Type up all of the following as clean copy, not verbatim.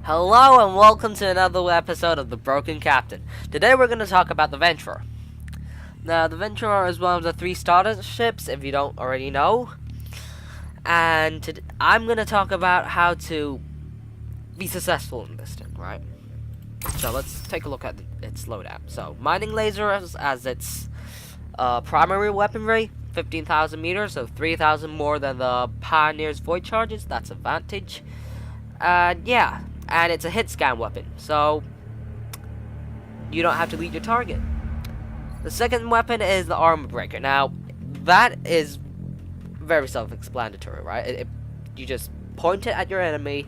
Hello and welcome to another episode of The Broken Captain. Today we're going to talk about the Venturer. Now, the Venturer is one of the 3 starter ships, if you don't already know. And I'm going to talk about how to be successful in this thing, right? So let's take a look at its loadout. So, mining laser as its primary weaponry, 15,000 meters, so 3,000 more than the Pioneer's Void Charges. That's advantage. Yeah. And it's a hit scan weapon, so you don't have to lead your target. The second weapon is the Armor Breaker. Now, that is very self-explanatory, right? You just point it at your enemy,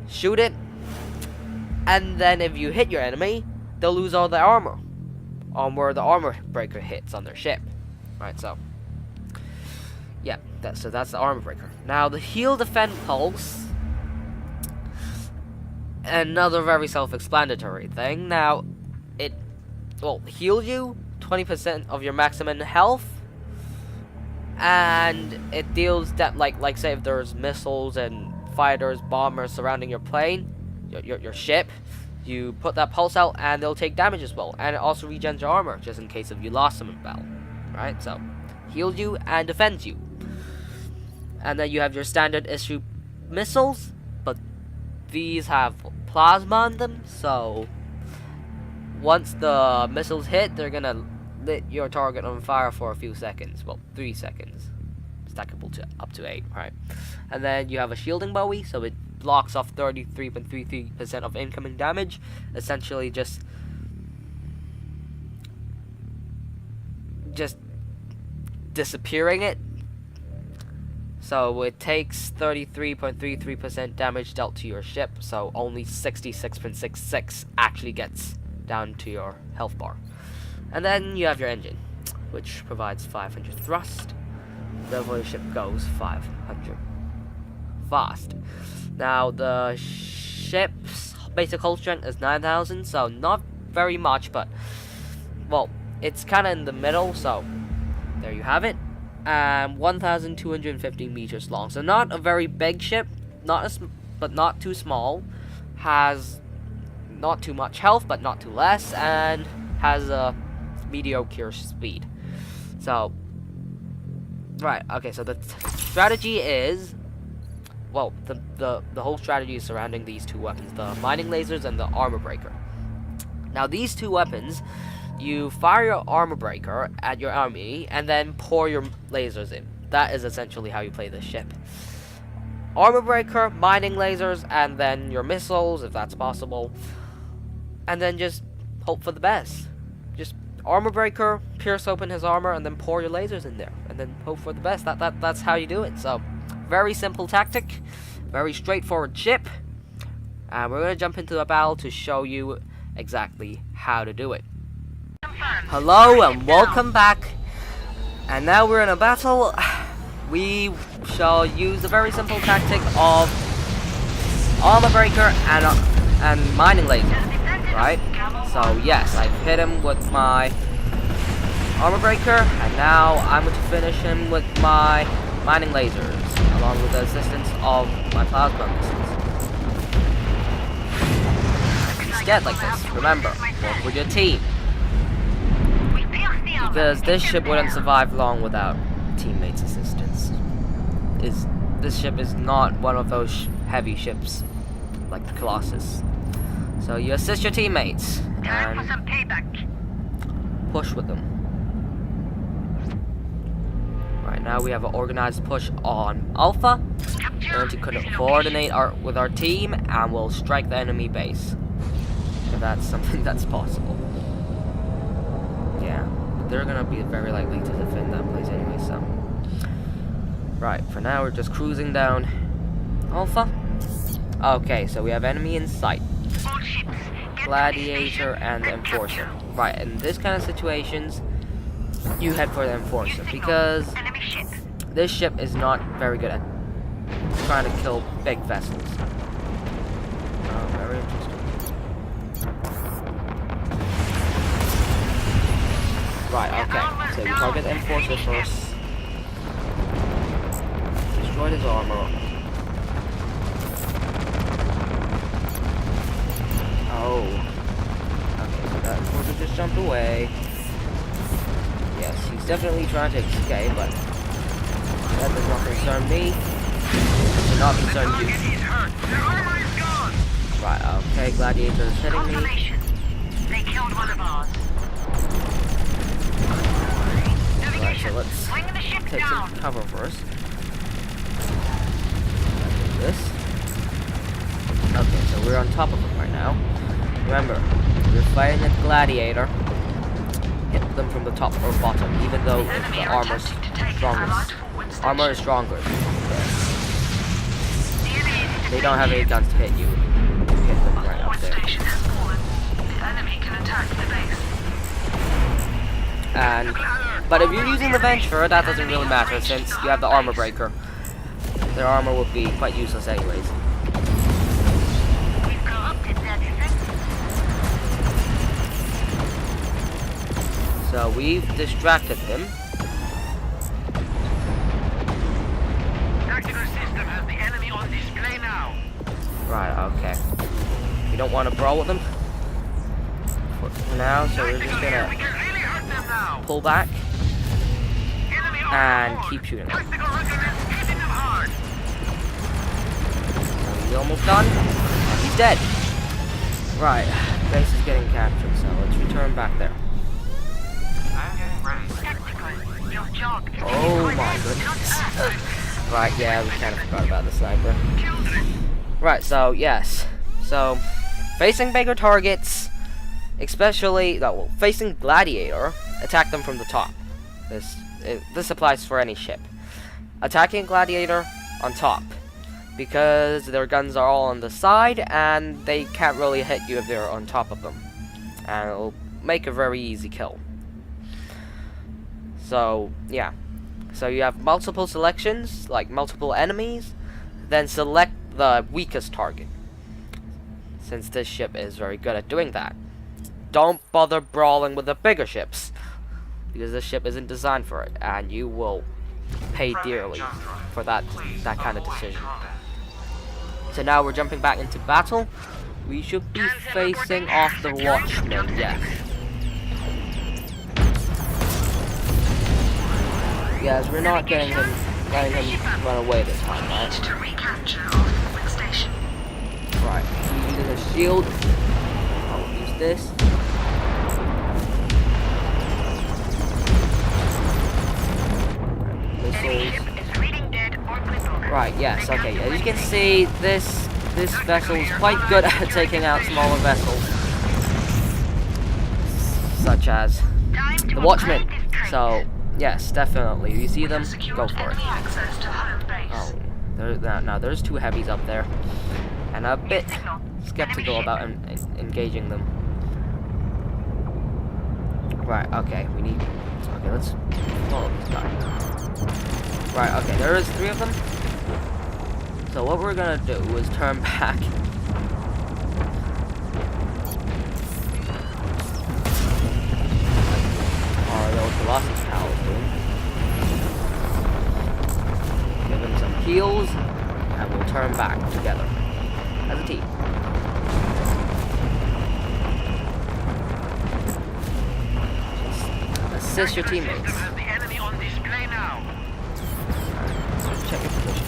shoot it, and then if you hit your enemy, they'll lose all their armor on where the Armor Breaker hits on their ship. Right, so yeah, that's the Armor Breaker. Now, the Heal, Defend, Pulse. Another very self-explanatory thing. Now, it will heal you 20% of your maximum health, and it deals that like say if there's missiles and fighters, bombers surrounding your plane, your ship, you put that pulse out and they'll take damage as well, and it also regens your armor just in case if you lost some in battle. Right, so heals you and defends you, and then you have your standard issue missiles, but these have plasma on them, so once the missiles hit, they're gonna lit your target on fire for a few seconds. Well, 3 seconds. Stackable to up to 8, right? And then you have a shielding Bowie, so it blocks off 33.33% of incoming damage, essentially just disappearing it. So it takes 33.33% damage dealt to your ship, so only 66.66 actually gets down to your health bar. And then you have your engine, which provides 500 thrust. Therefore your ship goes 500 fast. Now the ship's basic hull strength is 9,000, so not very much, but well, it's kind of in the middle, so there you have it. 1,250 meters long, so not a very big ship, but not too small. Has not too much health, but not too less, and has a mediocre speed. So, right, okay. So the strategy is, well, the whole strategy is surrounding these 2 weapons: the mining lasers and the Armor Breaker. Now, these 2 weapons, you fire your Armor Breaker at your enemy and then pour your lasers in. That is essentially how you play this ship. Armor Breaker, mining lasers, and then your missiles, if that's possible. And then just hope for the best. Just Armor Breaker, pierce open his armor, and then pour your lasers in there. And then hope for the best. That's how you do it. So, very simple tactic. Very straightforward ship. And we're going to jump into a battle to show you exactly how to do it. Hello and welcome back, and now we're in a battle. We shall use the very simple tactic of Armor Breaker and mining laser, right? So yes, I've hit him with my Armor Breaker, and now I'm going to finish him with my mining lasers, along with the assistance of my plasma missiles. Be scared like this. Remember, work with your team. Because this ship wouldn't survive long without teammates' assistance. This ship is not one of those heavy ships like the Colossus. So you assist your teammates and push with them. Right now we have an organized push on Alpha. We're going to coordinate with our team, and we'll strike the enemy base. If that's something that's possible. Yeah. They're gonna be very likely to defend that place anyway, so. Right, for now we're just cruising down Alpha. Okay, so we have enemy in sight. Gladiator and Enforcer. Right, in this kind of situations, you head for the Enforcer, because this ship is not very good at trying to kill big vessels. Very interesting. Right, okay. So we target the Enforcer first. Destroy his armor. away. Yes, he's definitely trying to escape, but that does not concern me. It does not concern you. Right, okay, Gladiator is hitting me. They killed one of ours. Alright, so let's take some cover first. This. Okay, so we're on top of him right now. Remember, we're fighting a Gladiator. Hit them from the top or bottom, even though the armor's strongest. Armor is stronger. They don't have any guns to hit you. Hit them right up there. And, but if you're using the Venturer, that doesn't really matter since you have the armor breaker. Their armor would be quite useless anyways. So we've distracted him. Tactical system has the enemy on display now. Right, okay. We don't want to brawl with them for now, so we're just gonna pull back and keep shooting them. He's almost done. He's dead. Right, base is getting captured, so let's return back there. Oh my goodness. Right, yeah, we kind of forgot about the sniper. Right, so yes. So, facing bigger targets, especially, well, facing Gladiator, attack them from the top. This applies for any ship. Attacking Gladiator on top, because their guns are all on the side, and they can't really hit you if they're on top of them. And it'll make a very easy kill. So, yeah. So you have multiple selections, like multiple enemies, then select the weakest target. Since this ship is very good at doing that. Don't bother brawling with the bigger ships, because this ship isn't designed for it, and you will pay dearly for that kind of decision. So now we're jumping back into battle. We should be facing off the Watchman, yes. Yes, we're not letting him run away this time, right? Right, he's using a shield. I'll use this. Missiles. Right, yes, okay. As you can see, this vessel is quite good at taking out smaller vessels, such as the Watchmen. So, yes, definitely. You see them, go for it. Oh, now there's two heavies up there, and a bit skeptical about engaging them. Right, okay, okay, let's follow this guy. Right, okay, there is 3 of them. So what we're gonna do is turn back. Our little Colossus pal is doing. Give him some heals, and we'll turn back together as a team. Assist your teammates. Check your position.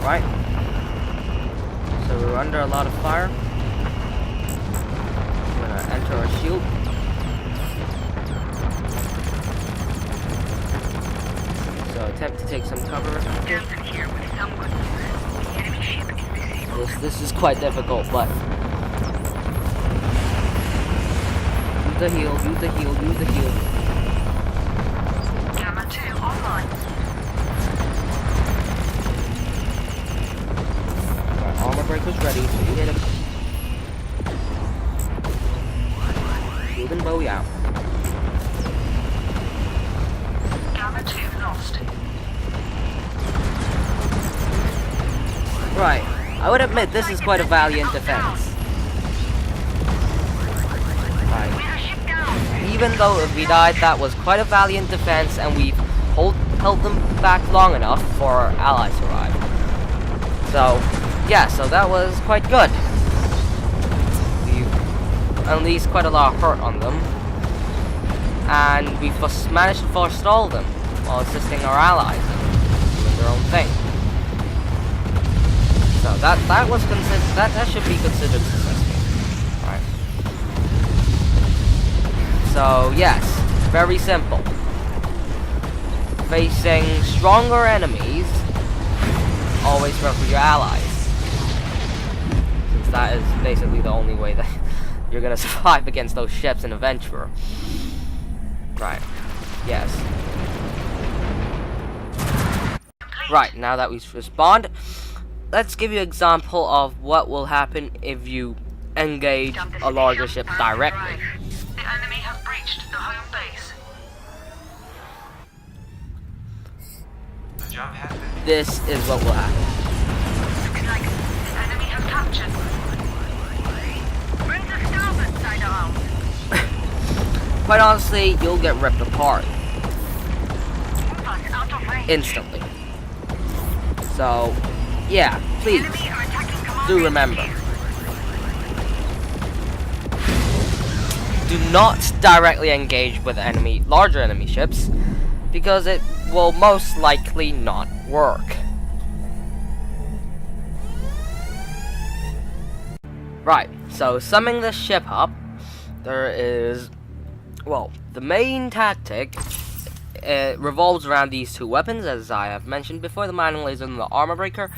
Alright. So we're under a lot of fire. We're gonna enter our shield. So attempt to take some cover. This is quite difficult, but use the heal, use the heal, use the heal. Gamma 2 online. Right, armor breaker's ready, so you hit him. Shield and bow out. Gamma 2 lost. Right. I would admit this is quite a valiant defense. Right. Even though if we died, that was quite a valiant defense, and we've held them back long enough for our allies to arrive. So, yeah, so that was quite good. We unleashed quite a lot of hurt on them, and we managed to forestall them while assisting our allies in doing their own thing. So that was that should be considered successful. Alright. So yes, very simple. Facing stronger enemies, always work with your allies. Since that is basically the only way that you're gonna survive against those ships in Adventurer. Right. Yes. Right, now that we've respawned, let's give you an example of what will happen if you engage a larger ship directly. The enemy have breached the home base. The job has been. This is what will happen. Looks like the enemy have captured. Bring the starboard side around. Quite honestly, you'll get ripped apart Move us out of range. instantly. So, yeah, please Enemy are attacking command do remember. Do not directly engage with larger enemy ships, because it will most likely not work. Right, so summing this ship up, there is, well, the main tactic revolves around these two weapons, as I have mentioned before, the mining laser and the armor breaker.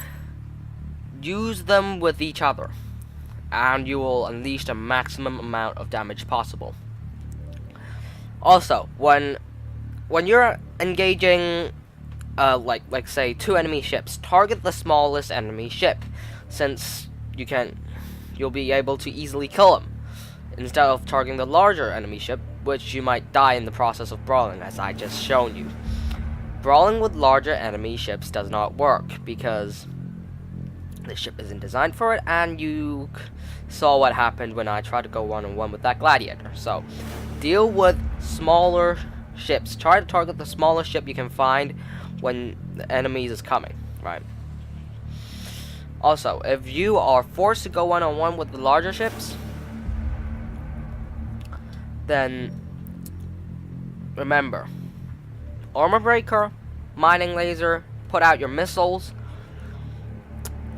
Use them with each other, and you will unleash the maximum amount of damage possible. Also, when you're engaging, like say, two enemy ships, target the smallest enemy ship, since you'll be able to easily kill them, instead of targeting the larger enemy ship, which you might die in the process of brawling, as I just shown you. Brawling with larger enemy ships does not work, because the ship isn't designed for it, and you saw what happened when I tried to go one-on-one with that gladiator. So, deal with smaller ships. Try to target the smallest ship you can find when the enemy is coming, right? Also, if you are forced to go one-on-one with the larger ships, then remember, armor breaker, mining laser, put out your missiles,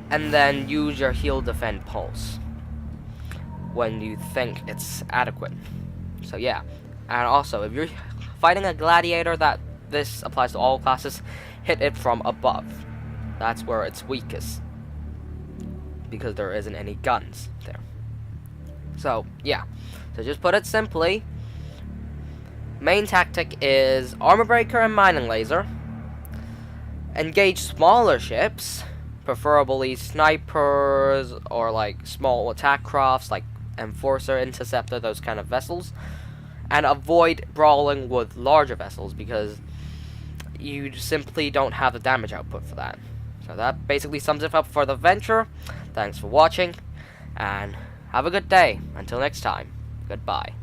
and then use your heal defend pulse when you think it's adequate. So yeah, and also if you're fighting a gladiator, that this applies to all classes, hit it from above. That's where it's weakest, because there isn't any guns there. So yeah, so just put it simply, main tactic is armor breaker and mining laser. Engage smaller ships, preferably snipers or like small attack crafts like Enforcer, Interceptor, those kind of vessels, and avoid brawling with larger vessels because you simply don't have the damage output for that. So that basically sums it up for the Venture. Thanks for watching, and have a good day. Until next time, goodbye.